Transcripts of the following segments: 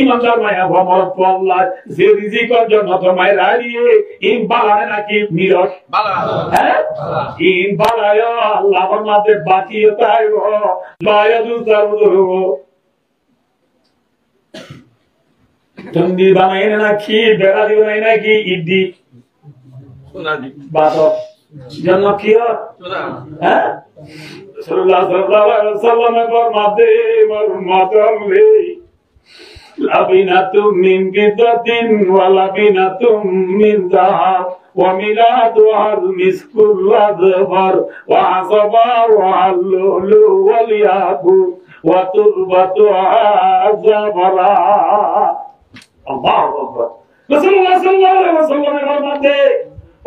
ইমানদার মায়া ভমর পল্লা যে রিজিকের জন্য তোমায় রাড়িয়ে ইন বালায় নাকি নিরস বালা হ্যাঁ ইন বালায় আল্লাহর মাঝে বাকিয়ে তাই লয়া দুসার ধরো তুমি বানাই নাকি বেড়া দিও নাই নাকি ইদি সোনা দি বাতো জন্য কি হ্যাঁ রাসূলুল্লাহ সাল্লাল্লাহু আলাইহি ওয়াসাল্লামের ফরমাতে মাতামলে লাবিনাতুম মিন কিদাতিন ওয়া লাবিনাতুম মিন যাহাব ওয়া মিলাতুল মিসকুল ওয়াদবার ওয়া আসবা ওয়া আল্লুলু ওয়াল ইয়াকুত ওয়া তুরবাতু আযাবরা আল্লাহু আকবার রাসূলুল্লাহ সাল্লাল্লাহু আলাইহি ওয়াসাল্লামের ফরমাতে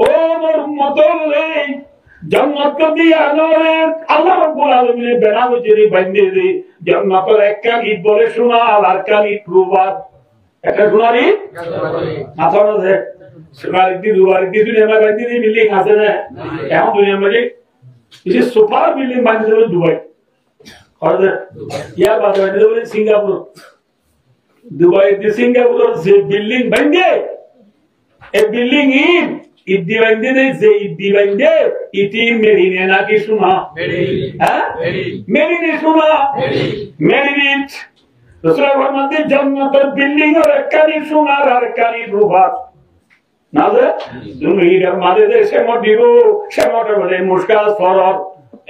ও মোর উম্মতরে জান্নাত দিয়া নরে আল্লাহ রাব্বুল আলামিনের বেনামে জেরি বান্দে দে জান্নাতের একখান ঈদ বলে শোনা আর কান ঈদ রুবার একটা শোনারি মাথা আছে শোনার ঈদ রুবার ঈদ দুনিয়া মে বান্দে দি বিল্ডিং আছে না এখন দুনিয়া মে এই সুপার বিল্ডিং বান্দে দেবে দুবাই আর ইয়া বাদ বান্দে দেবে সিঙ্গাপুর দুবাই দি সিঙ্গাপুর যে বিল্ডিং বান্দে এই বিল্ডিং ইদি বান্দে দে যে ইদি বান্দে ইতি মেরিনে নাকি শোনা হ্যাঁ মেরিনে শোনা মেরিনেট রাসূলুল্লাহ ফরমাতে জান্নাতের বিল্ডিং এর একখানি সোনার আর একখানি রূপার না যে তুমি এর মাঝে দেশে মডিরো সেমটে বলে মুশকাল ফরর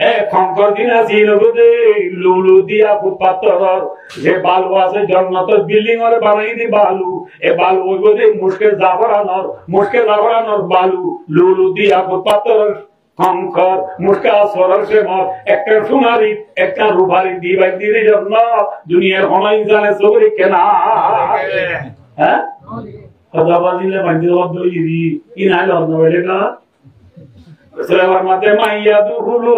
এ খঙ্কর দিনা জিনবদে লুলু দিয়া পাথর যে বালু আছে জান্নাতের বিল্ডিং এর বানাই দি বালু এ বালু ওইগদে মুশকে জাফরানোর বালু লুলু দিয়া পাথর খঙ্কর মুশকা সরল সে মত একটা সোনারি একটা রূপারি দিবাই দিরে জন্য দুনিয়ার হনাই জানে সবরি কেনা হ্যাঁ খদাবাজিলে বান্দি বদ্ধ ইদি ইনাইল অর্ণবেলেকা রাসূলুল্লাহ মাতে মাইয়া দুহুলু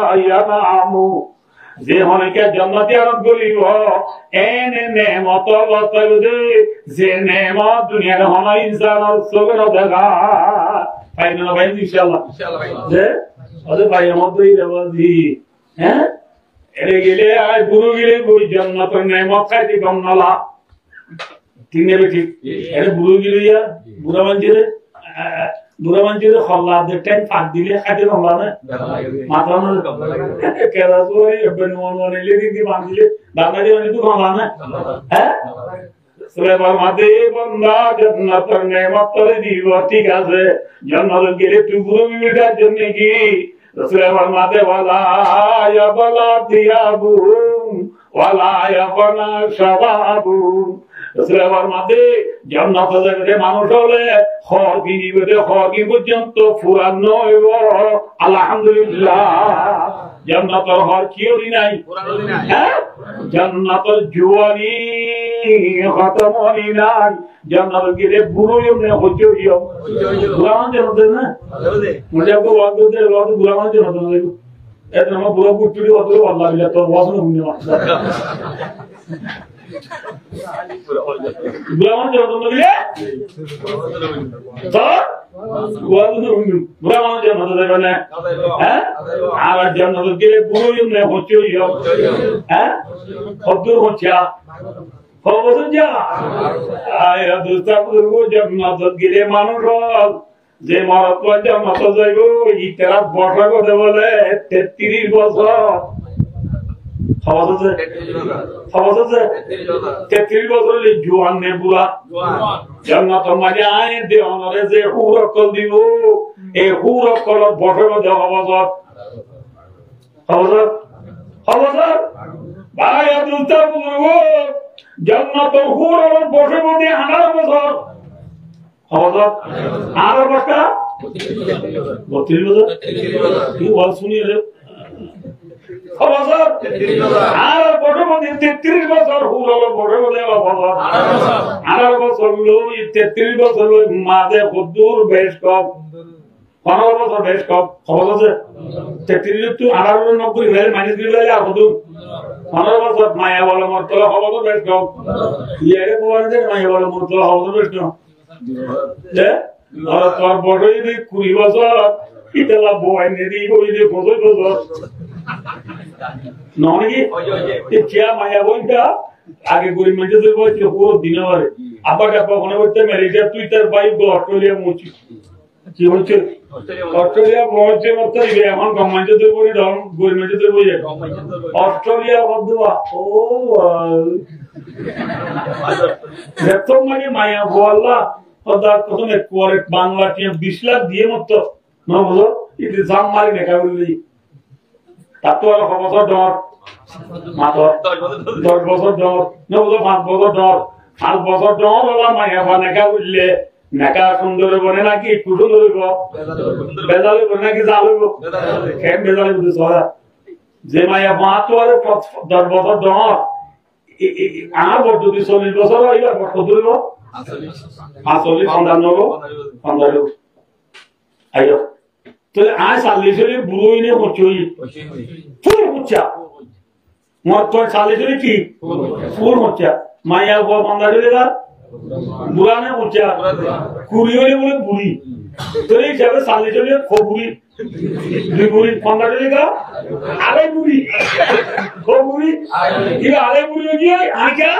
আয়ানামু যে হনকে জান্নাতি আরব গলিব এনে নেমত বতলদে যে নেমত দুনিয়ার হনাই ইনসান সবর দেখা ফাইনাল ভাই ইনশাআল্লাহ ভাই যে ওদের ভাইয়ের মধ্যেই রেওয়াজি হ্যাঁ এরে গেলে আর গুরু গেলে বই জান্নাতের নেমত খাইতে কম নালা ঠিক নেবে ঠিক এরে গুরু গেলে ইয়া বুড়া মানজিরে খল্লা দেখতেন ফাঁক দিলে খাইতে কম না মাথা না কেরা করে এবেন মন এলে দিদি বাঁধিলে দাদা দিয়ে তো কম না হ্যাঁ সুলেমান মাতে বন্দা জান্নাতের নেমত তোরে দিব ঠিক আছে জান্নাতে গেলে তুই গুরু বিবিটার জন্য কি সুলেমান মাতে ওয়ালা ইয়াবলা দিয়াবুম ওয়ালা ইয়াবনা শাবাবুম সুলেমান মাতে জান্নাতে যাবে মানুষ হলে হকি নিবে হকি পর্যন্ত ফুরান নইব আলহামদুলিল্লাহ জান্নাতের হর কিওরি নাই হ্যাঁ জান্নাতের জুয়ানি খতম হই নাই জান্নাতের গিরে বুড়ো এমনি হইও গুলামান জান্নাতে না মুজে কো ওয়াদু দে ওয়াদু গুলামান জান্নাতে না এত না বুড়ো কুটুরি ওয়াদু আল্লাহ বিল্লাহ তোর ওয়াসন হুনি না গুলামান জান্নাতে দিলে তো ওয়াদু হুনি গুলামান জান্নাতে দেবে না হ্যাঁ আর জান্নাতের গিরে বুড়ো এমনি হইও হ্যাঁ কদ্দুর হচ্ছে খবর যা আয়া দুস্তাপুরগো জান্নাত গিরে মানুষ যে মরত জান্নাত যাইব ইতরা বর্ষা কথা বলে 33 বছর খবর আছে 33 বছর হলে জোয়ান নে বুড়া জান্নাত মাঝে আয় দে অনরে যে হুরকল দিব এই হুরকল বর্ষা দেওয়া বছর খবর ভাই দুস্তাপুরগো জান্নাত হুরর বসে বসে 18 বছর খবর 18 বছর 32 বছর কি বল শুনিয়ে রে খবর আর বসে বসে 33 বছর হুরর বসে বসে 18 বছর লই 33 বছর লই মাঝে কদ্দুর বেশ কম 15 বছর বেশ কম খবর আছে 33 তো 18 90 ভ্যালু মাইনাস দিলে আর কত 15 বছর মায়া বলে মরতলা খবর বেশ কম ইয়ারে বলে মায়া বলে মরতলা খবর বেশ কম যে আর তোর বড় যদি 20 বছর ইতলা বয় নেদি কই যে 25 বছর নয় কি কিয়া মায়া বইটা আগে গরিব মানুষদের বলছে ও দিনে পারে আবার কখনো বলতে ম্যালেরিয়া তুই তার বাইক অস্ট্রেলিয়া মুচি কি বলছে অস্ট্রেলিয়া বলছে মত এখন গভর্নমেন্টের বই ধর্ম গভর্নমেন্টের বই অস্ট্রেলিয়া বদবা ও এত মানে মায়া বল্লা ওটা প্রথম এক পরে বাংলা টিম 20 লাখ দিয়ে মত না বলো এই জাম মারি দেখা বলি তাতো আর খবর ডর মাত্র 10 বছর ডর না বলো 5 বছর ডর 5 বছর ডর হলো মায়া বানাকা বললে নাকা সুন্দর বনে নাকি কুটু ধরব বেজালে বনে নাকি জালব কেন বেজালে বুঝছ যে মায়া মাত্র আর 10 বছর ডর আর যদি 40 বছর হয় আর কত ধরব 40 15 আইও তো আজ 40 বুড়োই নে মচই ফুল মুচা মত 40 কি ফুল মুচা মায়া গো 15 দা বুড়া নে মুচা কুড়ি হইলে বলে বুড়ি তো এই যাবে 40 খবুড়ি দুই বুড়ি 15 দা আরে বুড়ি খবুড়ি কি আরে বুড়ি গিয়ে আইকা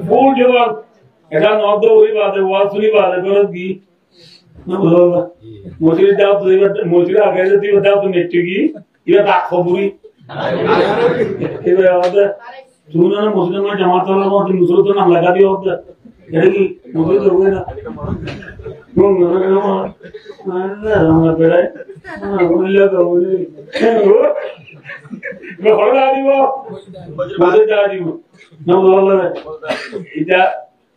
ফুল জবান এটা নদ ওই বাদে ওয়াসুলি বাদে করে কি না বলো মজুরি দাও তো এবার মজুরি আগে যদি দাও তো মেট্রিক কি এবার রাখ খবুরি এবার আমাদের তুমি না মজুরি না জামাতের মধ্যে মুসলিম তো নাম লাগা দিও এটা কি মজুরি তো হবে না কোন না না আমরা বেড়াই বললে তো বলি ঘরে আইব মজুরি দাও দিব না বলো এটা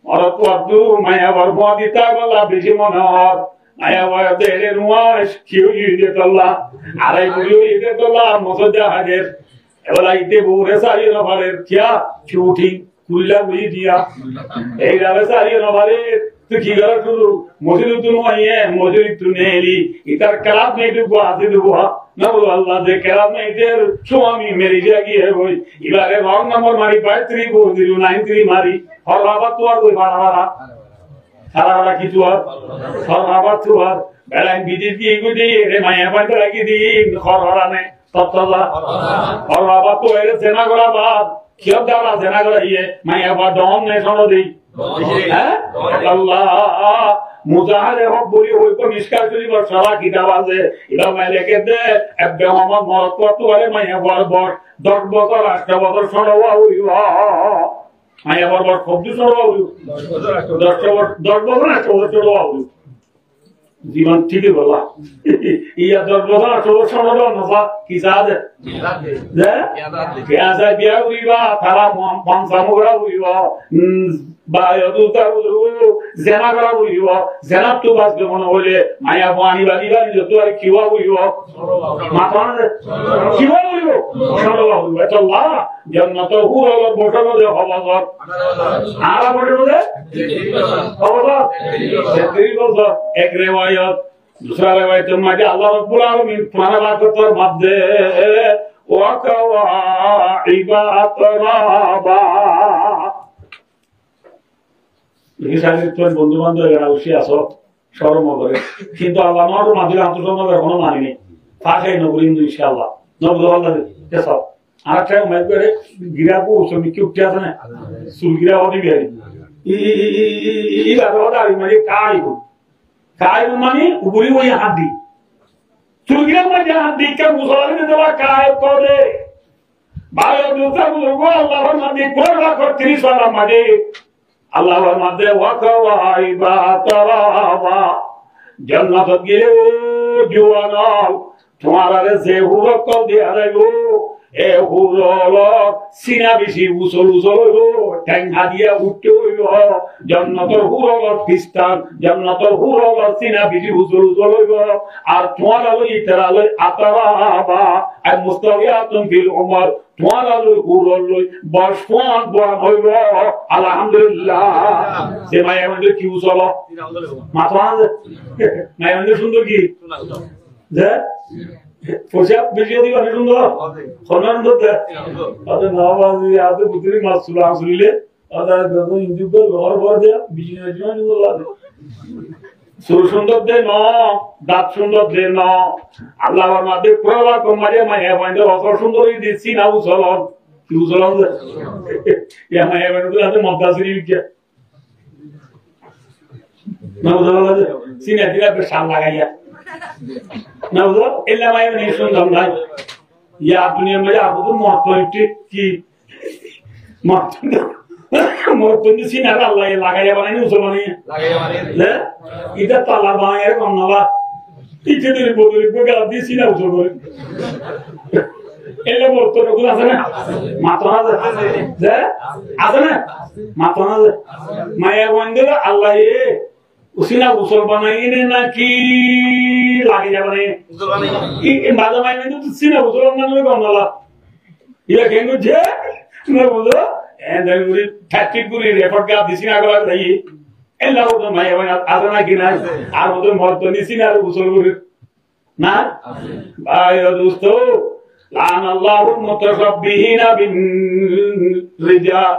और तो अब्दू मैं और मोदिता वाला बेची मनोहर आया हुआ तेरे रुआश क्यों ये तल्ला अरे बुढ़ियो ये तल्ला मसोजा हाजिर वाला इतने बुरे सारी नवाले क्या झूठी कुल्ला बुरी दिया एक नवाले सारी नवाले तो की करा तू मौजूद तू नहीं है मौजूद तू नहीं ली इधर कलाप नहीं तू बात तू हुआ ना वो अल्लाह दे कलाप नहीं इधर स्वामी मेरी जागी है वो इबारे रॉन्ग नंबर मारी 53 बोल दी 93 मारी और बाबा तू और कोई बारा सारा की तू और बाबा तू और बेला बिजी की गुडी रे माया बंद लगी दी खरहरा ने तत्तला और बाबा तू ऐसे सेना करा बात क्यों दारा सेना करा ये माया बा डॉम ने सुनो दी हैं अल्लाह मुजाहिर रब्बुली होई को मिशका चली बर सारा किताब আছে এটা मैं लेके दे अब मोहम्मद मरत तो वाले माया बर 10 বছর 8 বছর সরওয়া হইবা মায়া বার শব্দ সরওয়া হইবা 10 বছর 8 বছর সরওয়া হইবা জীবন ঠিকই বলা ইয়া 10 বছর 8 বছর সরওয়া না কি সাদে দে কি আসা বিয়া হইবা তারা পাঁচসামুরা হইবা বায়দু তারুদু জেনা করা হইবা জেনা তো বাস মনে হইলে মায়া পানি বাড়ি বাড়ি যত আর কিওয়া হইবা মাথা কিওয়া হইবা সরওয়া হইবা তো আল্লাহ জান্নাত হুরা বসানো দে হবাজার আরা বসানো দে হবাজার তেরি বছর এক রিওয়ায়াত दूसरा रिवायत में कि अल्लाह रब्बुल आलमीन तुम्हारा बात तो मत दे वकवाइबा तराबा এই সাইডে তো বন্ধু বান্ধব এরা উঠে আসো শরম করে কিন্তু আল্লাহ আমাদের মাঝে আন্তর্জাতিক এখনো মানিনি ফাঁকাই নগরী ইনশাআল্লাহ নবদ আল্লাহ কেসব আর একটা মেল করে গিরাবো শ্রমিক উঠতে আসে না সুল গিরা হদি বিয়ারি ই বাবা দাঁড়ি মানে কাই মানে উপরি ওই হাড্ডি সুল গিরা মানে হাড্ডি কে মুসলমানদের দেওয়া কাই করে ভালো দুটা বুঝবো আল্লাহর নামে কোরআন কর 30 বার মানে আল্লাহর নামে ওয়াকাওয়াইবা তারাবা জান্নাত গিয়ে জওয়ানা তোমার যে হুরক দিয়া দেবো এ হুরল সিনা বেশি উসল ট্যাং হাদিয়া উঠতে হইব জান্নাতের হুরল খ্রিস্টান জান্নাতের হুরল সিনা বেশি উসল হইব আর তোমার আলো ইতার আলো আতারাবা আর মুস্তাবিয়াতুন ফিল উমর তোমার আলো হুরল বর্ষণ বড় হইব আলহামদুলিল্লাহ সে মায়া মন্দির কি উসল মাথা মায়া মন্দির সুন্দর কি যে পোশাক বেশি দিবা সুন্দর সনান্দ দে আদে নামাজি আদে বুতরি মাসুলা আসলিলে আদা গদো ইন্দুব ঘর ঘর দে বিজনে জীবন লাগে সুর সুন্দর দে ন দাঁত সুন্দর দে ন আল্লাহর মাঝে প্রলা কমারে মায়া বাইন্দে অত সুন্দরই দিছি না উসল Usulan da. Ya maya ben de montasını yiyeceğim. Ne uzalan da. Sinetine bir şan lagaya. Ne uzalan? İlla maya ben işin damdan. Ya dünya maya bu muhabbeti ki muhabbeti sinet Allah'ı lagaya bana ne uzalanı? Lagaya bana. Le? İde talar bana yer konnalar. İçedir bu kadar değil sinet uzalanı. Elle borto dokun asana matona da asana matona da maya wande da Allah ye usina usul banaine na ki lagi jabane usul banaine in bada mai wande usina usul banaine ko nala ila kengu je na bodo and then we tactic guri record ga disina ga dai ella bodo maya wande asana ki na ar bodo morto ni sina usul guri na ayo dosto لعن الله المتشبهين بالرجال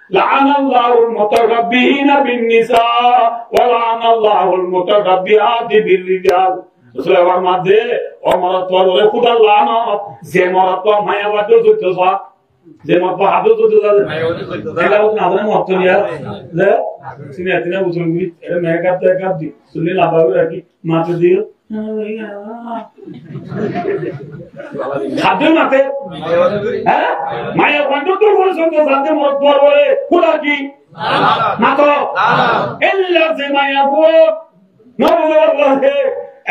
لعن الله المتشبهين بالنساء ولعن الله المتشبهات بالرجال سورة ماده ومرات وله خدا لعنة زمرات ما يودو تجزا زمرات بحدو تجزا لا وقت نادر موتون يا لا سنياتنا وزنبي ما يكاد سني لا بقول لك ما تدير খাদ্য মাতে হ্যাঁ মায়া বন্ধ তো বলে সঙ্গে সাথে মত বলে খোদা কি না তো ইল্লা যে মায়া বো নবুল্লাহে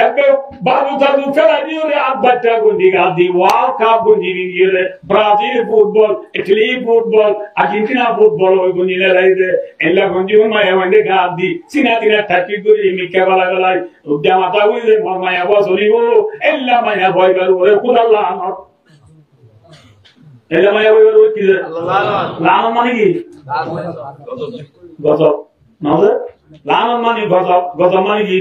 একে বাবু জাদু ফেলা দিয়ে আব্বাটা গুন্ডি গাদি ওয়ার্ল্ড কাপ গুন্ডি দিয়ে Brazil football Italy football Argentina football ওই গুন্ডি লাইদে এলা গুন্ডি মায়া বন্ধে গাদি সিনা তিনা থাকি করে মিকে বালা গলাই উদ্যা মাতা হইলে মর মায়া বসরিব এলা মায়া ভয় গেল ওরে খুদাল্লাহ আমার এলা মায়া ভয় গেল কি লাম মানে কি গজব নাও লাম মানে গজব গজব মানে কি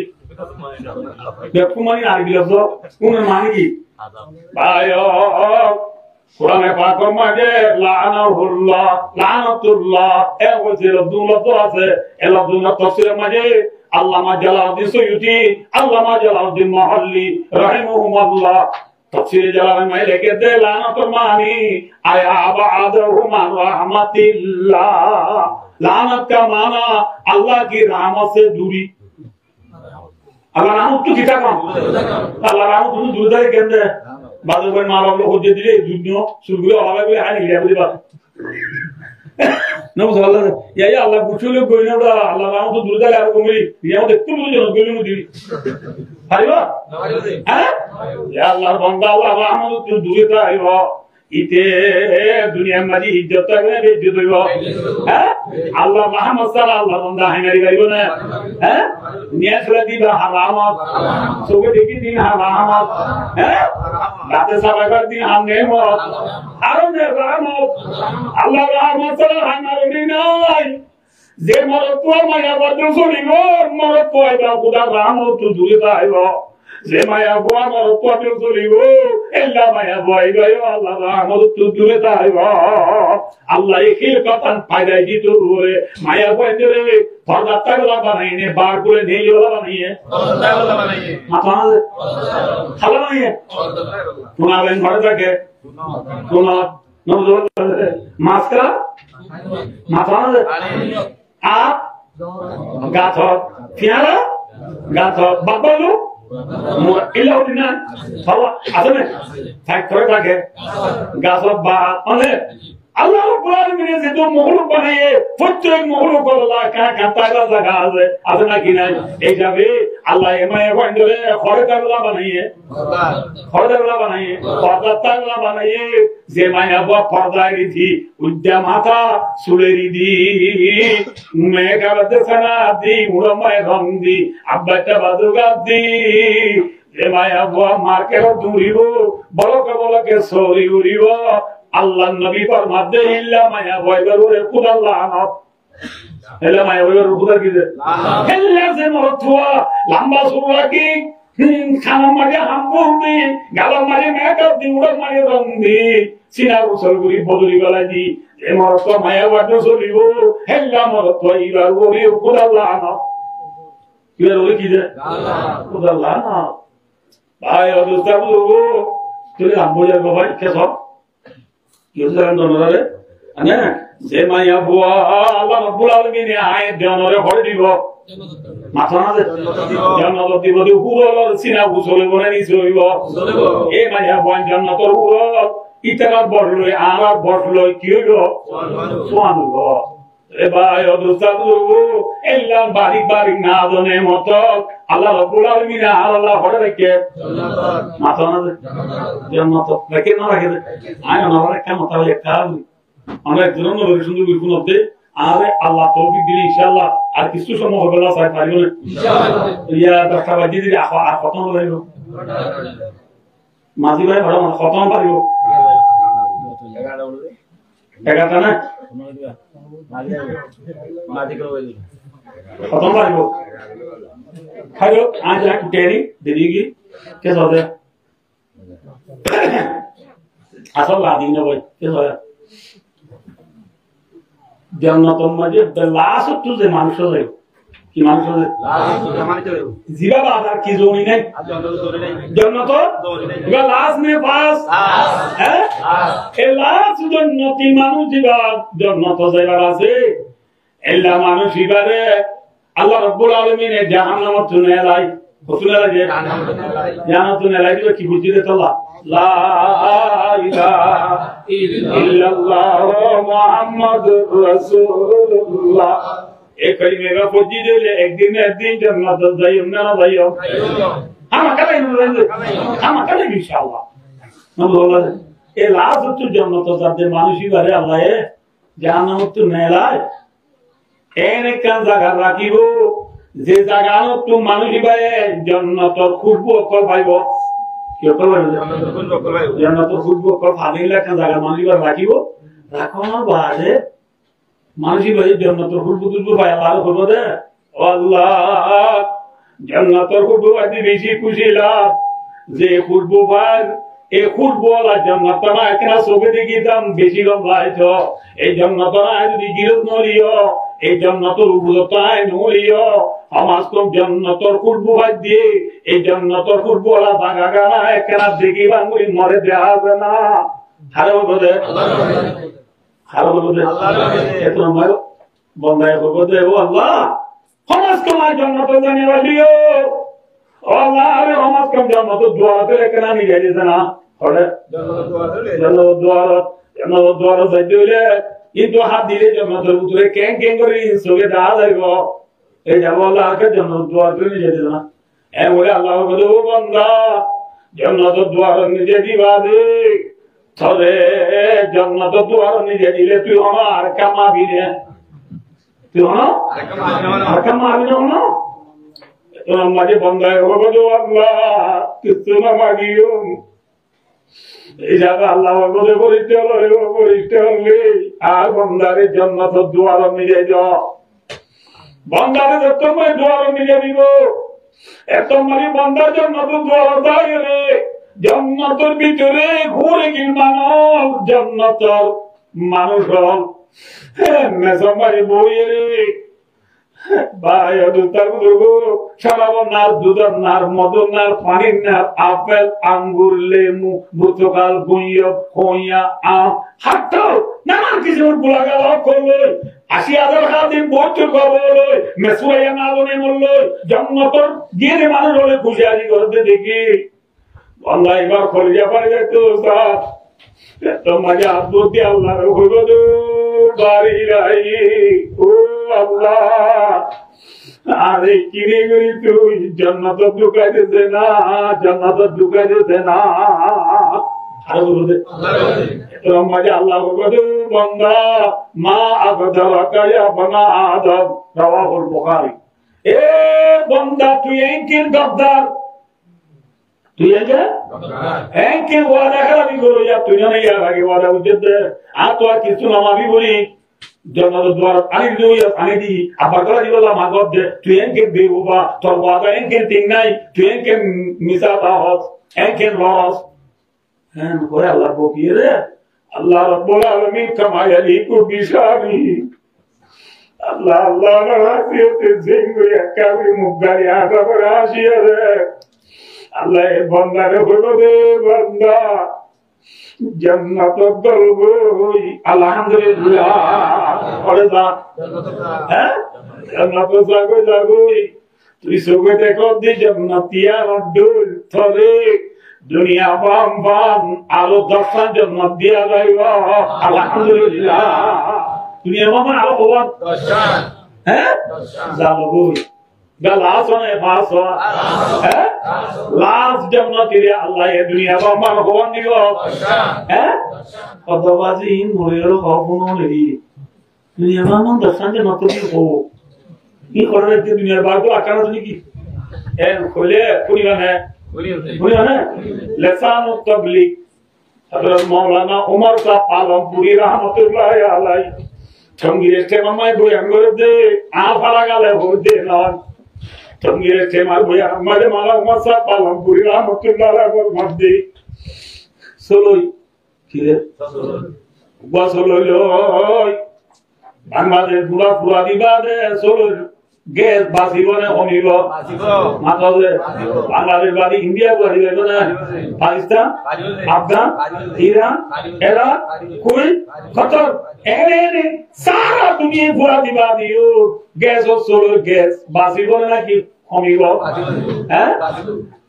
বেকুমানি আরবি লফজ কোন মানে কি বায়ো কোরআনে পাকের মাঝে লানাহুল্লাহ লানাতুল্লাহ এ ওয়াজির দুলত আছে এ লফজুল তাফসীরের মাঝে আল্লামা জালালউদ্দিন সুয়ুতি আল্লামা জালালউদ্দিন মাহল্লি রাহিমাহুল্লাহ তাফসীরে জালালাইন মাঝে লিখে দে লানাতুল মানি আয়া বাদাহু মান রাহমাতিল্লাহ লানাত কা মানা আল্লাহ কি रहमत से दूरी Allah rahmat tu kita kan Allah rahmat tu dulu dari kende baru kan malam lo kerja dire dunia surga Allah boleh hari dia boleh bah namu Allah ya Allah bucul go ina da Allah rahmat tu dulu dari aku kembali dia udah tu dulu jangan golu diri hari bah ya Allah bangga Allah rahmat tu dulu dari bah ite dunia mari izzat agre bejido ho Allah Muhammad sallallahu alaihi wasallam hai niasla diba haram soge deki din haram rate sabagar din hamne mo haram Allah Muhammad sallallahu alaihi wasallam je morotwa maya badru sori go morotwa ida khuda rahmat tu dure daibo যে মায়া বো আমার পথে চলিব এল্লা মায়া বই গয় আল্লাহ আমার তো দূরে যাইব আল্লাহ একিল কথান ফায়দা দিত ওরে মায়া বই রে পর্দাটা গলা বানাইনে বার করে নেই গলা বানাইয়ে পর্দাটা গলা বানাইয়ে মাথা খালা বানাইয়ে তোমরা বেন ঘরে থাকে তোমরা নজর মাস্কা মাথা আপ গাছ ফিয়ারা গাছ বাবালু ইলা উদিনা বাবা আসলে থাক করে থাকে গাছ বা মানে আল্লাহ রাব্বুল আলামিন যে তো মখলুক বানায়ে প্রত্যেক মখলুক আল্লাহ কা কাতারা জায়গা আছে আছে না কি নাই এই যাবে আল্লাহ এমায়ে বন্ধরে খরদাগুলা বানাইয়ে খরদাগুলা বানাইয়ে পর্দাগুলা বানাইয়ে যে মায়া বা পর্দায় দিছি উদ্যা মাথা সুলেরি দি মেঘাতে সানা দি উড়মায় রং দি আব্বাটা বাজুগা দি যে মায়া বা মার্কেট দূরিব বলকে sorry উড়িব Allah Nabi farmadde illa maya boygarure kudallah anab illa maya boygarure kudar kide illa se morotwa lamba suraki khana mage hambundi gala mage makeup di uda mage randi sina usal guri boduri galaji e morotwa maya waddo solibo illa morotwa igarure kudallah anab igarure kide kudallah anab ayo dostabu tuli amboja babai keso কেউ জানেন দনরে না যে মাইয়া বুয়া আল্লাহ রাব্বুল আলামিন আয়াত দনরে হরে দিব মাথা না জান্নাত দিব দি পুরোর সিনা বুঝলে বনে নি জইব এ মাইয়া বুয়া জান্নাতর পুরো ইতারা বড়লই আর বড়লই কি হইলো সুবহানাল্লাহ এ ভাই অদুসাদু এল্লা বাড়ি বাড়ি না দনে মত আল্লাহ রাব্বুল আলামিন আল্লাহ হরে রেখে মাথা না জান্নাত রেখে না রেখে আয় না রেখে মাথা লেখা আমরা একজন নবীর সুন্দর বিপুল হতে আরে আল্লাহ তৌফিক দিলে ইনশাআল্লাহ আর কিছু সময় হবে না স্যার পারিব না ইনশাআল্লাহ ইয়া দশটা বাজি দিলে আর খতম হয়ে যাবে মাঝি ভাই ভালো খতম পারিব এগাটা না খতম পারিব খাইও আজ এক টেরি দেরিগি কে সদে আসল লাদিন না ভাই কে সদে জান্নাতের মাঝে লাশ তো যে মানুষ যায় কি মানুষ যায় জিবা বাজার কি জমি নাই জান্নাত জিবা লাশ নে পাস হ্যাঁ এই লাশ জান্নাতি মানুষ জিবা জান্নাত যাইবার আছে এলা মানুষ ইবারে আল্লাহ রাব্বুল আলামিন জাহান্নাম তুনে লাই বসুলা লাগে জান্নাত তুনে লাই দিবে কি বুঝিতে তোলা লা ইলাহা ইল্লাল্লাহ মুহাম্মাদুর রাসূলুল্লাহ এই কলিমা পড়ি দিলে একদিন জান্নাত যাইম না যাইম আমাকে ইনশাআল্লাহ নবুল্লাহ এই লাশ তো জান্নাত যাতে মানুষই বারে আল্লাহ জাহান্নাম তো নেলাই এনে কান জায়গা রাখিব যে জায়গানো তো মানুষই বারে জান্নাতর খুব কল পাইব কি কল পাইব জান্নাতর খুব কল ফাদিলা কান জায়গা মানুষই বারে রাখিব রাখানোর বাদে মানুষই বারে জান্নাতর খুব পাই আল্লাহ করব দে আল্লাহ জান্নাতর খুব বাদে বেশি খুশি লাভ যে খুব বার এ খুরবোলা জান্নাতনা একনা সবে দেখি দাম বেশি গম লাইছো এই জান্নাতনা যদি গিরত নলিও এই জান্নাতের উপরতায় নলিও আমাস কম জান্নাতর খুরবো বাদ দিয়ে এই জান্নাতর খুরবোলা জায়গা গানা একনা দেখি বাঙ্গুই মরে দেয়া হবে না হারো বলে আল্লাহ এত আমার বন্দায় বলে ও আল্লাহ আমাস কম জান্নাত জানি বলিও আল্লাহ আরে আমাস কম জান্নাত দোয়া করে একনা নিয়ে যেতে না ওরে জান্নাত দোয়ার যাইলে কিন্তু হাত দিলে জান্নাতের ভিতরে কেন কেন করে সবে দা যাইব এই যাব আল্লাহকে জান্নাত দোয়া করে নিয়ে যেতে না এ বলে আল্লাহ বলে ও বান্দা জান্নাত দোয়ার নিজে দিবা দে তবে জান্নাত দোয়ার নিজে দিলে তুই আমার কামাবি না তুই আর কামাবি না তোমার মাঝে বন্দায় হবে আল্লাহ কিছু না মাগিও এই জায়গা আল্লাহ বলে পরিষ্কার হলে আর বন্দারের জান্নাত দুয়ার নিয়ে যাও বন্দারে যত মই দুয়ার নিয়ে দিব এত মানে বন্দার জান্নাত দুয়ার দাঁড়িয়ে রে জান্নাতের ভিতরে ঘুরে গিয়ে মানব জান্নাতের মানুষ হল মেসমারি বই রে ভাই দুটার দুগো সারাবো নার দুধের নার মধুর নার পানির নার আপেল আঙ্গুর লেমু বুতকাল গুইয়া কইয়া আম হাঁটো নানান কিছু গুলা গেল করলো ৮০,০০০ খাদিম বছর করলো মেসুয়াইয়া না বনে মরলো জান্নাতের গিয়ে মানুষ হলে খুশিয়ারি করতে দেখি আল্লাহ এবার খলিয়া পারে যেত তো মজা আব্দুতি আল্লাহ হইব বাড়ি রাই ও আল্লাহ আরে কিরে গরি তুই জান্নাত ঢুকাই দিতে না জান্নাত ঢুকাই দিতে না আরে বলতে তো মজা আল্লাহ হইব বান্দা মা আবদারাকা ইয়া বানা আদম রাওয়াহুল বুখারী এ বান্দা তুই এনকির গদ্দার তুই আগে এনকে ওয়াদা খারাপি করো যা তুই না ইয়া আগে ওয়াদা উদ্দেশ্যে আর তো আর কিছু না আমি বলি জান্নাত দ্বার আনি দিই আনি দি আবার করা দিলা মাগদ দে তুই এনকে দেববা তোর ওয়াদা এনকে তিন নাই তুই এনকে মিসা দাওস এনকে লস হ্যাঁ করে আল্লাহ বকিয়ে রে আল্লাহ রাব্বুল আলামিন কামা ইয়ালিকু বিশানি আল্লাহ আল্লাহ রাসিয়তে জিঙ্গুয়া কাবি মুগারি আদব রাশিয়া রে আল্লাহ বান্দারে হলো দে বান্দা জান্নাত গলবই আলহামদুলিল্লাহ পড়ে যা হ্যাঁ জান্নাত জাগো জাগোই তুই সুগতে কদি জান্নাতিয়া রডুল থরে দুনিয়া বাম বাম আলো দর্শন জান্নাত দিয়া যাইব আলহামদুলিল্লাহ দুনিয়া বাম আলো হওয়ার দর্শন হ্যাঁ জাগোই লাশ होने पास हो हैं लाश जब न तेरे अल्लाह ये दुनिया में मन हो नहीं हो हैं और दबाजी इन मोरेरो खापुनो लेगी दुनिया में मन दर्शन के नतो भी हो ये करने की दुनिया बार को आकर नहीं की ए खोले खुली है लसान तबलीग हज़रत मौलाना उमर साहब आलमपुरी रहमतुल्लाह अलैह चंगीरे के मामा बोय अंगोर दे आ फला गाले हो दे ना चंगीरे के मार बोय हमारे माला उमर साहब आलमपुरी रहमतुल्लाह अलैह पर मत दे सोलोई किरे बस सोलोई बांग्लादेश पूरा पूरा दिबादे सोलोई गैस बासिबने होनिलो माताले बांग्लादेश बादी इंडिया बादी लेना Pakistan Afghan Iran Iraq Kuwait Qatar एने सारा दुनिया पूरा दिबादियो गैस और सोलर गैस बासिबने ना कि होनिलो हैं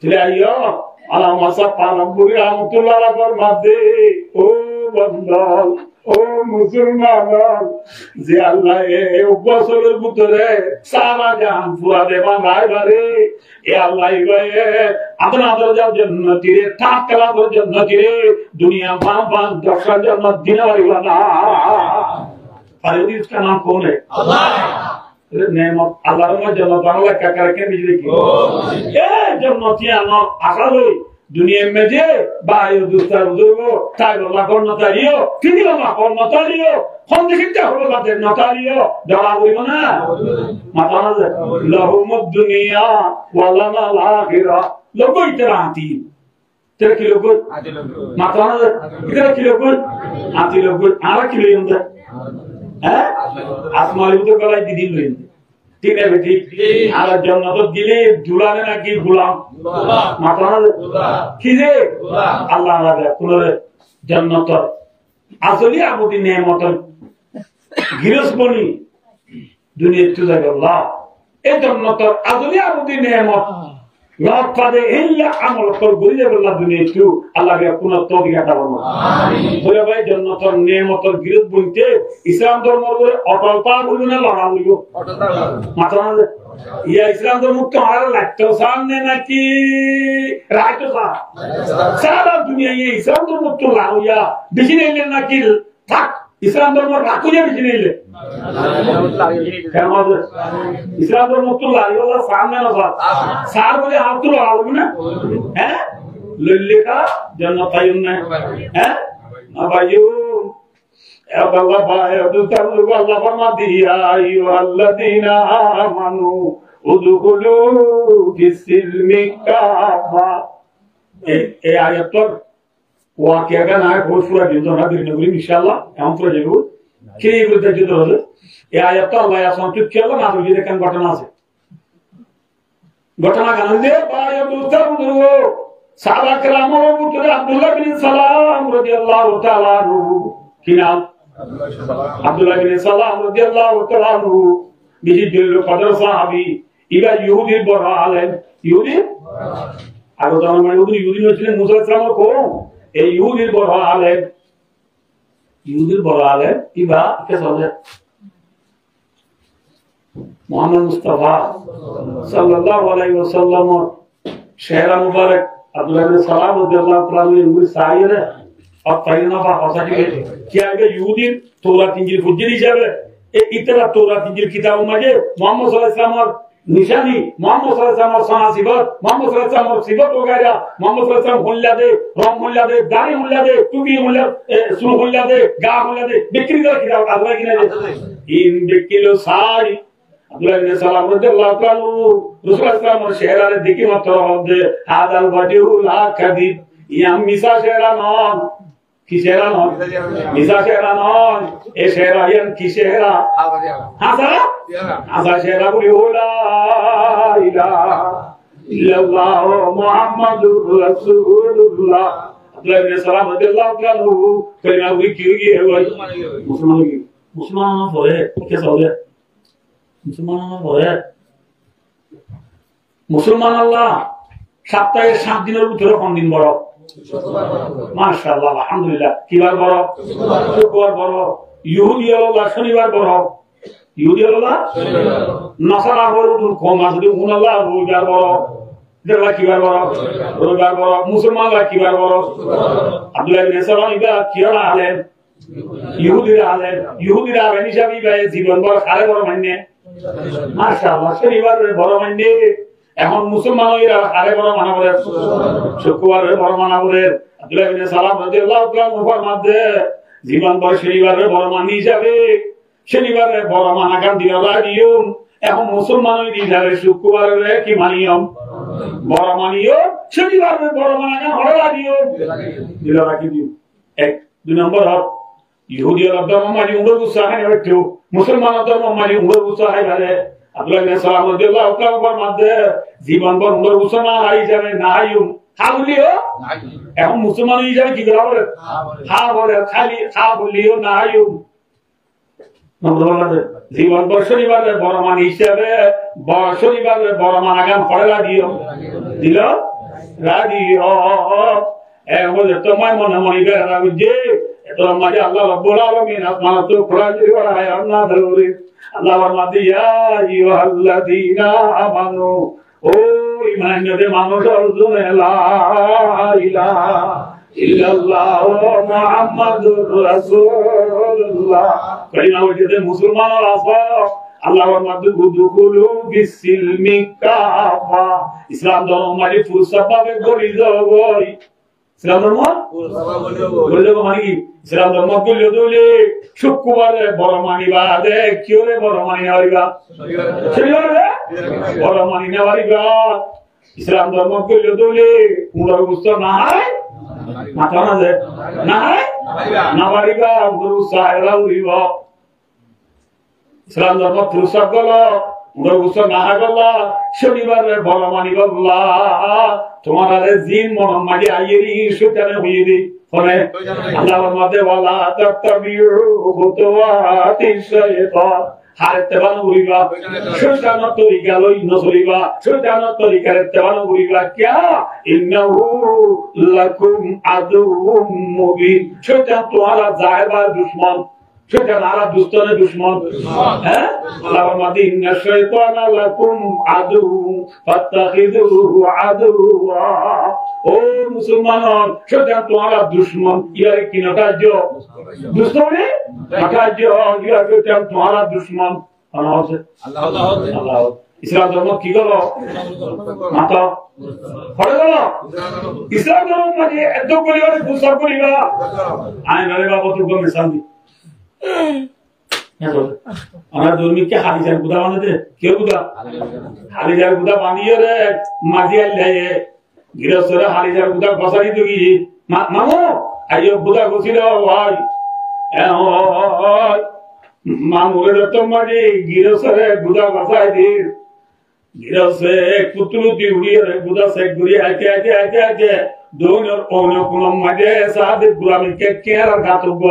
चले आइयो अल्लाह मसा पालम बुरी रहमतुल्लाह पर मदे ओ बंदल ओ मुसलमान जे अल्लाह ए उपवासের ভিতরে সারা জাহান পুরা দেবা নাই বারে এ আল্লাহ ইয়ে আপনাদের জান্নাতি রে তাকলা জান্নাতি রে দুনিয়া বাম দর্শন জান্নাত দিনার ইলানা ফারিদ इसका नाम कौन है अल्लाह नेमत अल्लाह रमा जन्नत बांग्ला क्या करके बिजली की ए जन्नती आना आशा होई दुनिया में जे बायो दूसरा उदो ताइलो लाकोन नतारियो फिनिलो लाकोन नतारियो हम देखते हो बाते नतारियो दवा बोलो ना माताना लहुम दुनिया वला माल आखिरा लोगो इतना आती तेरे की लोगो माताना इधर की लोगो आती लोगो आरा की लोगो हैं आसमानी तो गला दीदी लोगो ठीक है बेटी आला जन्नत दिले दुलाने ना की गुलाम माताना किजे अल्लाह राजा कुलरे जन्नत असली आबुदी नेमत गिरसबनी दुनिया तुजा अल्लाह ए जन्नत असली आबुदी नेमत लाख पादे इल्ला अमल कर गुरिजे अल्लाह दुनिया तू अल्लाह के कुना तौफीक अता फरमाओ आमीन बोले भाई जन्नत नेमत गिरस बुनते इस्लाम धर्म रे अटल पा बुलने लगा लियो माताना ये इस्लाम धर्म तो हमारा लगता सामने ना कि राइट सारा दुनिया ये इस्लाम धर्म तो लाओ या बिजने ले ना कि थक इस्लाम धर्म राखो जे बिजने ले क्या मतलब इस्लाम धर्म तो लाओ वाला सामने ना सार बोले आप तो लाओ ना हैं लल्ले का जन्नत आयुन ने हैं अब आयु अल्लाह भाई अब्दुल अल्लाह फरमा दिया अय्युहल्लज़ीना आमनू उदखुलू फिस्सिल्मि काफा ए आयत पर वाक्य का ना बहुत पूरा जुदो ना दिन गुरी इंशाल्लाह हम पूरा जरूर के विरुद्ध जुदो হলো এই আয়াত আল্লাহ আসমাতুত কেলা না বুঝি দেখেন ঘটনা আছে ঘটনা গানলে ভাই আব্দুল সাহাবা کرامর ভিতরে আব্দুল্লাহ বিন সালাম রাদিয়াল্লাহু তাআলা আনহু কি নাম Abdullah bin Salam radiyallahu ta'ala anhu bihi dillu qadar sahabi iba yahudi bora alen yahudi aro zaman মানে yahudi হচ্ছিলেন মুসা ইসলামের কোন এই yahudi bora alen iba কে বলে মুহাম্মদ মুস্তাফা সাল্লাল্লাহু আলাইহি ওয়াসাল্লাম শহর মুবারক Abdullah bin Salam radiyallahu ta'ala anhu সাইরে और परिणाम ऐसा कि क्या है यहूदी तौरात इंजील फुज्जिल हिसाबे इतना तौरात इंजील किताबों में मोहम्मद सल्लल्लाहु अलैहि वसल्लम और निशानी मोहम्मद सल्लल्लाहु अलैहि वसल्लम और सना सिबत मोहम्मद सल्लल्लाहु अलैहि वसल्लम और सिबत वगैरह मोहम्मद सल्लल्लाहु अलैहि वसल्लम हुल्ला दे रोम हुल्ला दे दाढ़ी हुल्ला दे टुपी हुल्ला सुन हुल्ला दे गा हुल्ला दे बिक्री का किताब आदरा की नहीं इन बिक्किलो सारी अब्दुल्लाह बिन सलाम रदियल्लाहु ताआला रसूल सल्लल्लाहु और शहर वाले दिखी मत होदे हादल वजहु ला कदिब या मिसा शहरा नाम किसेरा नॉन मिसा शेरा नॉन ए शेरा यन किसेरा हासा शेरा बोली ला इलाहा इल्लल्लाह मुहम्मदुर रसूलुल्लाह আব্দুল্লাহ ইবনে সালাম রাদিয়াল্লাহু তাআলা আনহু কইনা ওই কি গিয়ে ওই মুসলমান পরে কে সাউদে মুসলমান পরে মুসলমান আল্লাহ সপ্তাহে 7 দিনের ভিতরে কোন দিন বড় মাশাআল্লাহ আলহামদুলিল্লাহ কিবার বড় শুক্রবার বড় ইহুদি আল্লাহ শনিবার বড় ইহুদি আল্লাহ নাসারা বড় কম আছে উনাল্লাহ রোজার বড় দেবা কিবার বড় রোজার বড় মুসলমানরা কিবার বড় আব্দুল্লাহ ইবনে সালাম ইবা কিরা আলেন ইহুদিরা আলেন হিসাবে গায়ে জীবন বড় সারে বড় মানে মাশাআল্লাহ শনিবার বড় মানে এখন মুসলমানরা আরে বড় মানা বলে শুক্রবারে বড় মানা বলে আব্দুল্লাহ ইবনে সালাম রাদিয়াল্লাহু তাআলা ফরমাতে জীবন বড় শনিবারে বড় মানি যাবে শনিবারে বড় মানা গান দিয়া লাগিও এখন মুসলমানই দিলে শুক্রবারে কি মানিয়ম বড় মানিও শনিবারে বড় মানা গান হড় লাগিও দিলা রাখি দিও এক দুই নম্বর হক ইহুদিরা ধর্ম মানি উমর উসাহাই হইতো মুসলমান ধর্ম মানি উমর উসাহাই ভালে আব্দুল্লাহ ইবনে সালাম রাদিয়াল্লাহু তাআলা ফরমাতে জীবন বড় উমর উসানা আই যাবে না আইও খালিও এখন মুসলমান হই যাবে কি বলে হ্যাঁ বলে খালি হ্যাঁ বলিও না আইও জীবন বড় শনিবারে বড় মান হিসাবে বড় শনিবারে বড় মান আগাম পড়ে লাগিও দিল রাদিও এখন তোমায় মনে মনে বেরা বুঝে এত মাঝে আল্লাহ রাব্বুল আলামিন আসমান তো খোলা দিয়ে রায় আল্লাহ ধরে আল্লাহ ফরমাতে ইয়া আইয়ুহাল্লাযীনা আমানু ও ঈমানদার মানুষ অর্জুনে লা ইলাহা ইল্লাল্লাহ মুহাম্মাদুর রাসূলুল্লাহ কইনা ওইতে মুসলমানরা আছে আল্লাহ ফরমাতে দুখুলু বিসিলমি কাফা ইসলাম ধর্ম মানে ফুলসাফাবে গড়ি যাবই ইসলাম ধর্ম বলে মানে ইসলাম ধর্ম বলে দলে শুক্রবারে বড় মানিবা দে কিওরে বড় মানি হইবা শনিবারে বড় মানি না হইবা ইসলাম ধর্ম বলে দলে পুরো বুঝতো না হয় মাথা না দে না হয় না হইবা গুরু সাহেবরা হইবা ইসলাম ধর্ম ফুরসত গলো পুরো বুঝতো না গলা শনিবারে বড় মানি গলা তোমারে জিন মোহাম্মদী আইয়েরি সুতানে হইদি ফলে আল্লাহর মধ্যে ওয়ালা তাতাবিউ খুতুওয়াতিশ শাইতান হারতে বানো হইবা শয়তানের তরিকা লই নসরিবা শয়তানের তরিকার তেবানো হইবা কিয়া ইন্নাহু লাকুম আদুউম মুবিন শয়তান তোমারা জাহেবার দুশমন শয়তান আলা দুস্তরে দুশমন হ্যাঁ আল্লাহর মধ্যে ইন্না শাইতানা লাকুম আদু ফাত্তাখিযুহু আদুওয়া ও মুসলমান শয়তান তোমারা দুশমন ইয়ার কি নটাজ দুস্তরে নটাজ ইয়ার শয়তান তোমারা দুশমন আল্লাহ আল্লাহ ইসলাম ধর্ম কি গলো মাতা পড়ে গেল ইসলাম ধর্ম মানে এত পরিবারে প্রচার করিবা আইন আরে বাবা তো গমে শান্তি আমরা ধর্মীকে হালিজার গুদা বানাতে কেউ গুদা হালিজার গুদা বানিয়ে রে মাঝিয়াল দেয় গৃহস্থরা হালিজার গুদা বসাই দিবি মামু আইও গুদা গছিল ভাই মামুরে তো মাঝে গৃহস্থরে গুদা বসাই দিন গৃহস্থে কুতুলুতি উড়িয়ে গুদা সে ঘুরিয়ে আইতে আইতে আইতে আইতে দৌড় অন্য কোনো মাঝে সাদে গুলামিকে কেয়ার গাতব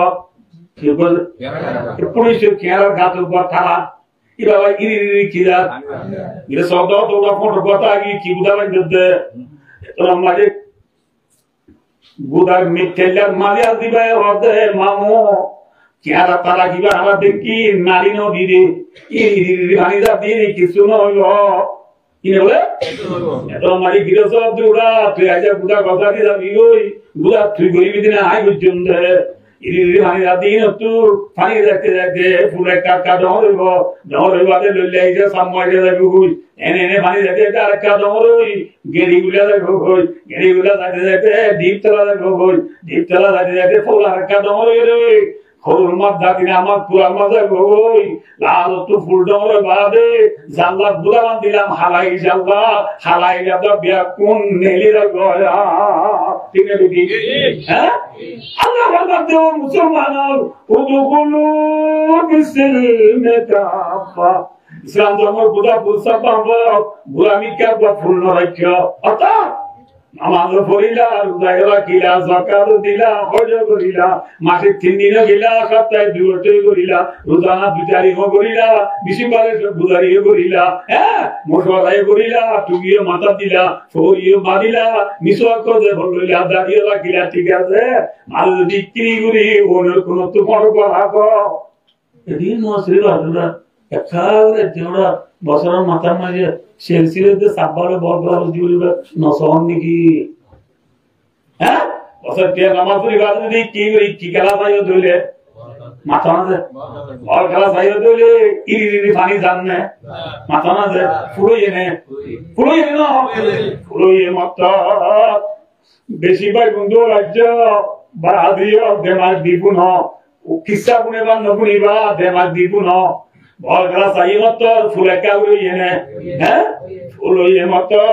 কি বল পুলিশের কেয়ার গাতব থালা ইবাবা ইরি কিরা গিরে সব দাও তো ফটো কথা কি কি গুদা বাজতে তো মাঝে গুদা মিটেলার মালিয়া দিবে ওদে মামু কেয়ারা তারা কিবা আমরা দেখি নারী নদী রে ইরি হানিদা দিয়ে কিছু নয় কিনে বলে এত মাঝে গিরে সব দুড়া তুই আজ গুদা কথা দিয়ে যাবি ওই গুদা তুই গরিবি দিনে আই বুঝছেন ইরি হানিদা দিন তো পানি দেখতে দেখতে ফুলে কাকা ডহরইব ডহরইবাতে লইলে এই যে সাময় যাবে কই এনে এনে পানি দেখতে আর কাকা ডহরই গেরিগুলা দেখো কই গেরিগুলা দেখতে দেখতে দ্বীপতলা দেখো কই দ্বীপতলা দেখতে দেখতে ফুল আর কাকা ডহরই রে খোল মাদা দিনে আমার পুরা মাদা কই লাল তো ফুল ডহরে বাদে জাল্লা গুলামান দিলাম হালাই জাল্লা হালাই জাদা বিয়া কোন নেলির গয়া ঠিক আছে ঠিক হ্যাঁ আল্লাহ বান্দা মুসলমানর উদুকুলু বিসিলমে কাফা ইসলাম ধর্ম গুদা ফুলসা পাবো গুলামি কা ফুল ন রাখিও অর্থাৎ নামাজ পড়িলা, রোজা রাখিলা, যাকাত দিলা, হজ করিলা, মাসে 3 দিনও গেলা, সপ্তাহে 2 বছর করিলা, রোজানা 2-4 করিলা, বিশিবারে গুজারিও করিলা, হ্যাঁ মোশওয়ারাই করিলা, টুকিও মাথা দিলা, ফরিও মারিলা, মিসওয়াক করে বললিলা, দাঁড়িয়ে রাখিলা, ঠিক আছে। আর যদি বিক্রি করি ওনের কোন তো বড় কথা কো এদিন নসরি রাজুরা একালে যেওড়া বছরের মাথা মাঝে সেলসিলেতে সাব্বারে বলবল দিউলিবা নসহন নাকি হ্যাঁ বছর তে নামাজ পড়ি বাদ যদি কি খেলা পাইও দইলে মাথা না দে বল খেলা পাইও দইলে ইরি পানি জান না মাথা না দে ফুলো এনে না ফুলো এ মাথা বেশি ভাই বন্ধু রাজ্য বাদিও দেমাগ দিবুন ও কিসা গুনে বা নবুনিবা দেমাগ দিবুন বল খেলা চাই মতো ফুলে কাউরি এনে হ্যাঁ ফুলো এ মতো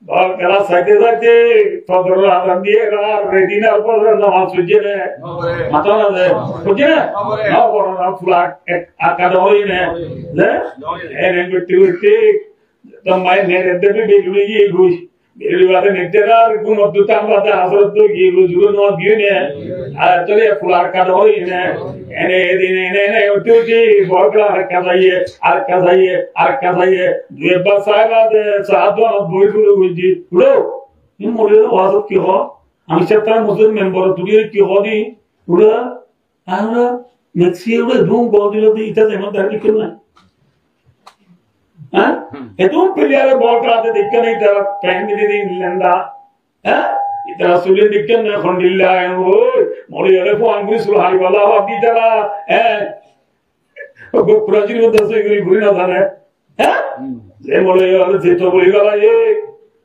বল খেলা চাইতে চাইতে ফজর আজান দিয়ে রেডি না পড়ে নামাজ পড়ছে রে মাথা না দে পড়ছে না বড় না ফুলা আকার হই না দে এনে বিটি বিটি তোমায় নেড়ে দেবে বেগুনি গিয়ে ঘুষ বেগুনি নেটেরার কোন দুটান বাদে আসর তো গিয়ে গুজুর ন দিয়ে নে আর চলে ফুলার কাট হই না এনে দিনে এনে উঠুছি বড় আর কাজাইয়ে দুই বার সাহেবাদে সাহায্য বই শুরু হইছি উড়ো তুমি মরে ওয়াজ কি হ আমি সেটা মুসলিম মেম্বার তুই কি হদি উড়ো আমরা নেক্সট উড়ো ধুম বল দিল ইটা যেমন দাঁড়ি কেন না হ্যাঁ এত প্লেয়ারে বল করাতে দেখতে নেই তার প্যান্ট দিয়ে দিলেনদা হ্যাঁ ইতারা সুলে দেখতে না খন্ডিল্লা ও মরে গেলে ফোন করে সুল হারিবালা বাকি তারা হ্যাঁ প্রাচীন দশে ঘুরে না জানে হ্যাঁ যে মরে গেলে যে তো বলি গেল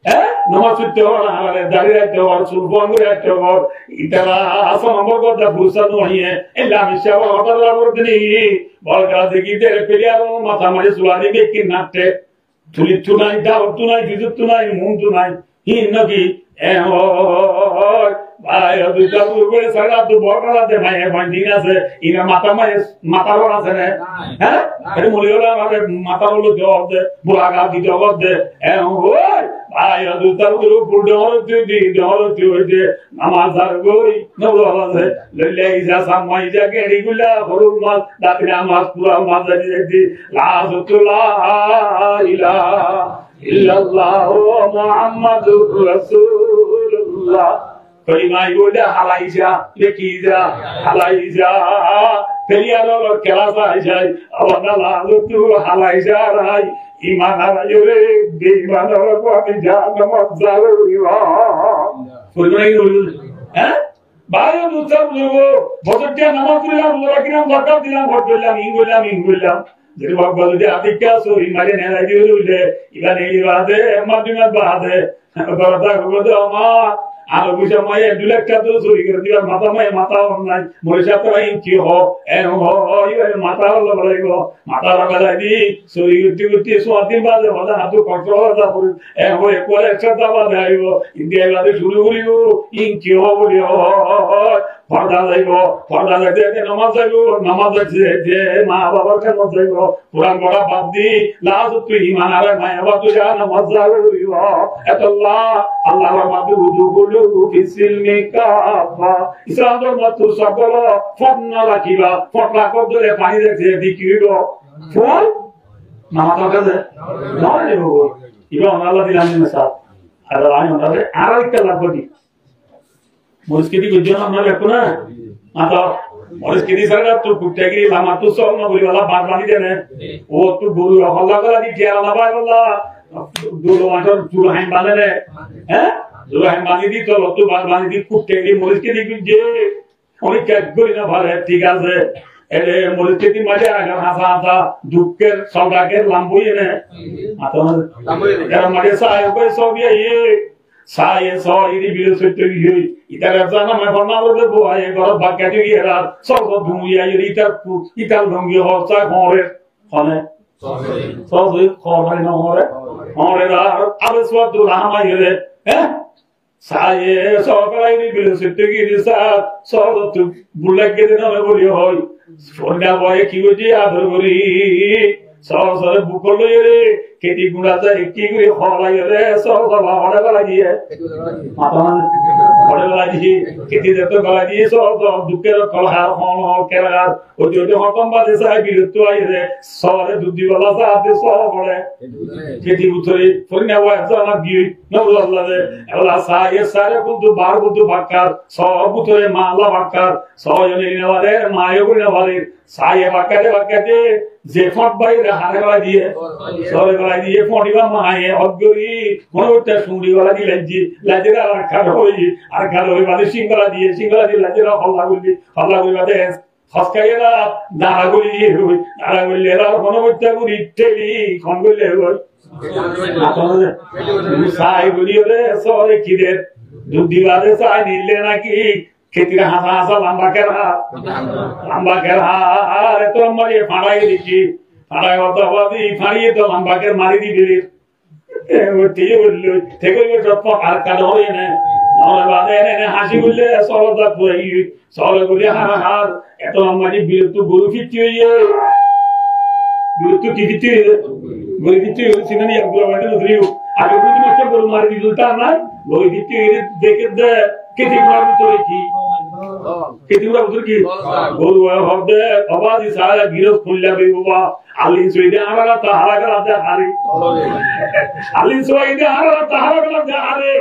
হ্যাঁ নামাজ পড়তে হবে না দাঁড়িয়ে রাখতে হবে সুল ফোন করে রাখতে হবে ইতারা আসা নম্বর কথা বুঝতে নয় এলা মিশা অর্ডার করতে নেই বল করা দেখি প্লেয়ার মাথা মাঝে সুলা দিবে কি নাটে তুলি তুনাই দাও তুনাই বিদ্যুৎ তুনাই মন তুনাই হি নাকি ভাই দুইটা করে সারা তো বড়রা দে ভাই বান্ডিং আছে ইনা মাথা বড় আছে না হ্যাঁ আরে মলিওলা আমারে মাথা বড় দেওয়া দে বুড়াগা দিতে হবে দে ওই ভাই দুইটা করে বুড়ো তুই দে নামাজ আর গই নবল আছে লইলে ইজা সামাই যা গেড়ি গুলা হরুল মাছ দাতিরা মাছ পুরা মাছ দি লাযতুল্লাহ ইলাহা ইল্লাল্লাহ মুহাম্মাদুর রাসূলুল্লাহ কলিমাই বলে হালাইজা লেকিজা হালাইজা পেরিয়ারো কেলাসা যায় আওয়ালা লুতু হালাইজা রাই ঈমান আরাইরে বেঈমানর কোয়াতে জাহান্নাম জালুরিবা ফুলমাই হ্যাঁ বাইরে মুসাব লুগো বজটিয়া নামাজ পড়লাম রোজা কিরাম যাকাত দিলাম ভোট দিলাম ইনগুলাম যে বাবা যদি আদিকা সরি মারে নেলা দিউলে ইবানে ইবাদে মাদিনা বাদে বাবা গো আমা আর বুঝা মাই 2 লাখ টাকা তো চুরি করে দিবা মাথা নাই মরিসা তো কি হ মাথা হলো বলাইব মাথা লাগাই দি চুরি করতে সোয়াদিন বাজে বাজা হাতু কন্ট্রোল দা করে হয় কোয়াল একটা দাবা দেইব ইন্ডিয়া বাদে শুরু করিব কি হ বলি পর্দা যাইতে নামাজ যে মা বাবার কাছে যাইব পুরান বড়া বাদ দি লাজ তুই ইমান আর মায়া বাদু যা নামাজ যাইব আল্লাহর মাদু দুগুলো ফিসিলমি কাফা ইসলামের মত সকল ফন্না রাখিবা ফটলা করে পানি দেখে দিকিব ফল নামাজ কাছে নয় গো ইবা আল্লাহ দিলাম মেসাব আর আমি ওনারে আর একটা লাগবি মুস্কিদি গুজন আমরা দেখো না মাতা মুস্কিদি সরকার তো কুট্টাগিরি লামা তো সব না বলিওয়ালা বারবানি দেনে ও তো গুরু হল্লা করা দি কেরা না ভাই বল্লা দুলো মাঠর চুল হাইন বাঁধে হ্যাঁ চুল হাইন বাঁধি দি তো লতো বারবানি দি কুট্টাগিরি মুস্কিদি গুজে অনেক কাজ করি না ভালো ঠিক আছে এরে মুস্কিদি মাঝে আগার হাসা দুঃখের সৌদাগের লাম্বই এনে মাতা লাম্বই এরা মাঝে সাহেব কই সব ইয়ে সায়ে সরি বিরসতে হই ইতারা জানা মে বনালো বয় গর বাকাটি এরা সব দুনিয়া ইতাল রঙ্গি হসা ঘরে হনে সব খরে না হরে আর সওয়াদু রাহমাই রে হ্যাঁ সায়ে সকাই বিরসতে গিরিসা সব তো বুলাকে দেনা বলি হই ফোনটা বয় কি হইছে আদর করি সরে বুকল রে কেটি গুড়া যায় কি করে হলাই রে সব হড়ে গলা দিয়ে মাথা হড়ে গলা দিয়ে কেটি যেত গলা দিয়ে সব দুঃখের কলহার হন কেরার ওই যে হকম বাজে সাহেব বিরত আই রে সরে দুধি গলা সাথে সব হড়ে কেটি উতরে ফরিনা ওয়া জানা দিয়ে নবুল্লাহ রে এলা সায়ে সারে কুদু বার কুদু বাকার সব উতরে মালা বাকার সয়নে নেওয়ারে মায়ে করে নেওয়ারে সায়ে বাকাতে যে ফট বাইরে হারে গলা দিয়ে সরে গলা দিয়ে ফটিবা মায়ে অজ্ঞরি কোনটা শুঁড়ি গলা দিয়ে লাজেরা আর খাড় হই বাদে সিংগলা দিয়ে লাজেরা হল্লা গুলি বাদে ফসকাইরা দাঁড়া গুলি হই দাঁড়া গুলি এরা কোনটা গুলি টেলি কোন গুলি হই সাই গুলি রে সরে কিরে দুধি বাদে সাই নিলে নাকি খেতির হাসা হাসা লম্বা কেরা আরে তো মারিয়ে ফাড়াই দিচ্ছি ফাড়াই অত বাদি ফাড়িয়ে তো লম্বাকে মারি দিবি বললো থেকে আর কাজ হয়ে না হাসি বললে সরদা সরে বলে হার এত লম্বাটি বিরক্ত গরু ফিরতি হইয়ে বিরক্ত কি ফিরতি গরু ফিরতি সিনানি আগে বুঝতে গরু মারি দিল তা না গরু ফিরতি দেখে দে কেটে ভিতরে কি কেতিগুলা উত্তর কি গরু হবে অবাদি সারা গিরস খুললা বে বাবা আলিন সইদে আরা তাহারা গলাতে হারে আলিন সইদে আরা তাহারা গলাতে হারে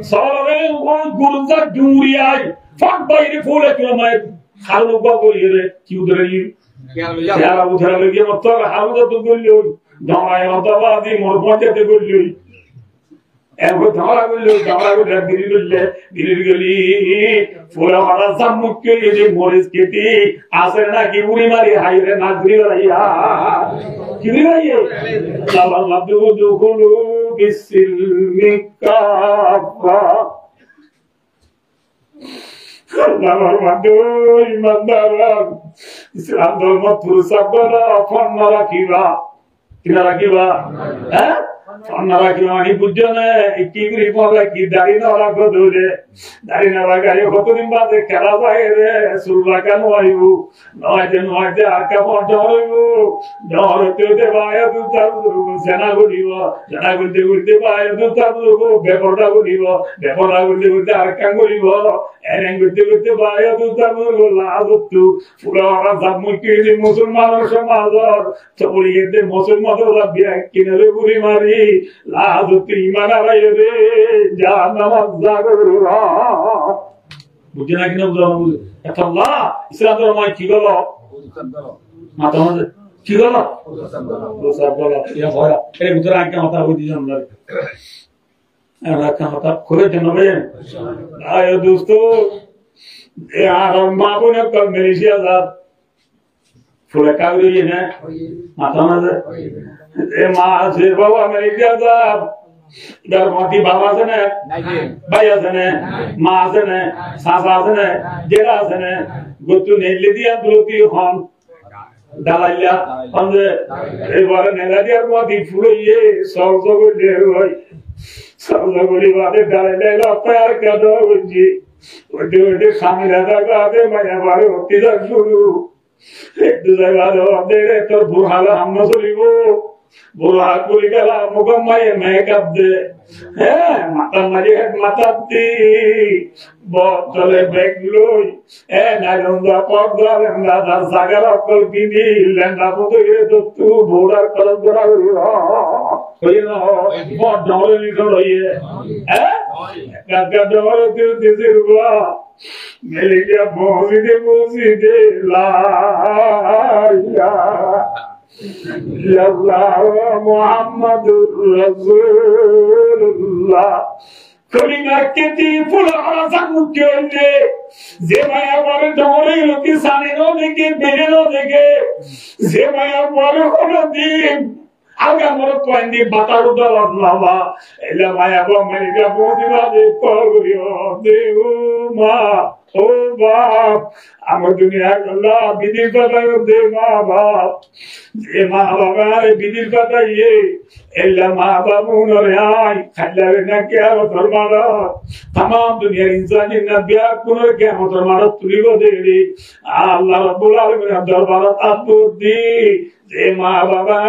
সরে কোন গুরুজা জুরিয়াই ফাক বাইরে ফুলে কিমায় খালু বগলিরে কি উদরে ইয়ারা উদরে লগে মত হামদা তো গলিও দমায় অতবাদি মোর পঞ্চায়েতে গলিও এগো ধরা গলি দিলির গলি ফুলা মারা সামুকে এই মরিস কেটি আসে না কি উড়ি মারি হাইরে না ঘুরি রাইয়া কি রাইয়া সালাল্লাহু দুখুলু বিসমিকা আমার মাদু ইমানদারা ইসলাম ধর্ম পুরুষাবরা অপন্ন রাখিবা কিনা রাখিবা হ্যাঁ আপনারা কি মানে বুঝছো না কি করি বলে কি দাড়ি না রাখো ধরে দাড়ি না লাগাই কতদিন বাদে খেলা যায় রে সুরলা কেন আইব নয়তে আর কেমন ডরইব ডরতে ভাই দুটা সেনা করিব সেনা করতে ভাই দুটা বেপরটা করিব বেপরটা করতে আর কাম করিব এনে করতে ভাই দুটা লাজতু পুরা জামুকি মুসলমানের সমাজর চবলিতে মুসলমানরা বিয়া কিনারে বুড়ি মারি লাজতু ইমান আলাইরে জাহান্নাম জাগরুরা বুঝে না কিনা বুঝলাম আল্লাহ ইসলাম ধর্ম কি গেল মাথা মাঝে কি গেল সব গেল ইয়া ভয়া এর ভিতরে আগে মাথা বুঝি জানলাম রাখা মাথা করে জানবে আয় দোস্ত यार माबू ने कल मलेशिया था फुले कागरी ने माता माता ए माँ से बाबा मलेशिया था इधर मोती बाबा से ने भैया से ने माँ से ने सासा से ने जेरा से ने गुत्तु ने ले दिया दुलोती खान डालिया पंजे एक बार ने ले दिया मोती फुले ये सौ को ले हुई सौ को ले बातें डाले लो प्यार कर दो जी ওটা স্বামী দাদা গাতে মায়া বারে হতে যাক শুরু একটু জায়গা দে তোর বুড়ালা হামনা চলিব বুড়া কলি গেলা মুখম মায়ে মেকআপ দে হ্যাঁ মাথা মারি হেড মাথা দি বদলে ব্যাগ লই নাইলন্দা পর্দা লেন্দা জাগার অকল কিনি লেন্দা মতো তো তু বুড়ার কলম করা হই না বড় ডলে লিখল হইয়ে হ্যাঁ কাকা ডলে তুই দিছিরবা মেলিকা বসিতে লা ইল্লাল্লাহ মুহাম্মাদুর রাসূলুল্লাহ কলিমা কেতি ফুলা সামুকে যে মায়া বলে ডরে লোকে সানে নো দেখে বেরে নো দেখে যে মায়া বলে হলো দিন আগা মর কোয়েন্দি বাতারু দলত নামা এলা মায়া বলে মেরিকা বদিবা দে করিও দেউ মা ও বাপ আমার দুনিয়া আল্লাহ বিদির কথাই দে মা বাপ যে মা বাবার বিদির কথাই এলা মা বাবু নরে আই খাইলারে না কে আর ধর্মারা तमाम दुनिया इंसानी नबिया कुनर के धर्मारा तुलिबो देली আল্লাহ রাব্বুল আলামিন দরবারে তাবুদ দি যে মা বাবা